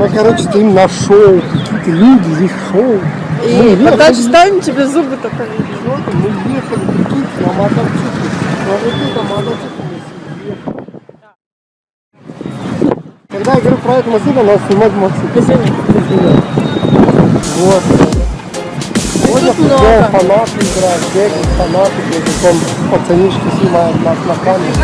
Мы, короче, стоим на шоу. Какие-то люди, здесь шоу. И пока встанем, тебе зубы только видно. Мы ехали, прикиньте, на мотоцикле. На вот этом мотоцикле мы ехали. Когда я говорю про эту машину, надо снимать мотоцикл. Вот. Сегодня футбол, фанаты играют, бегают, фанаты, потом пацанишки снимают нас на камеру.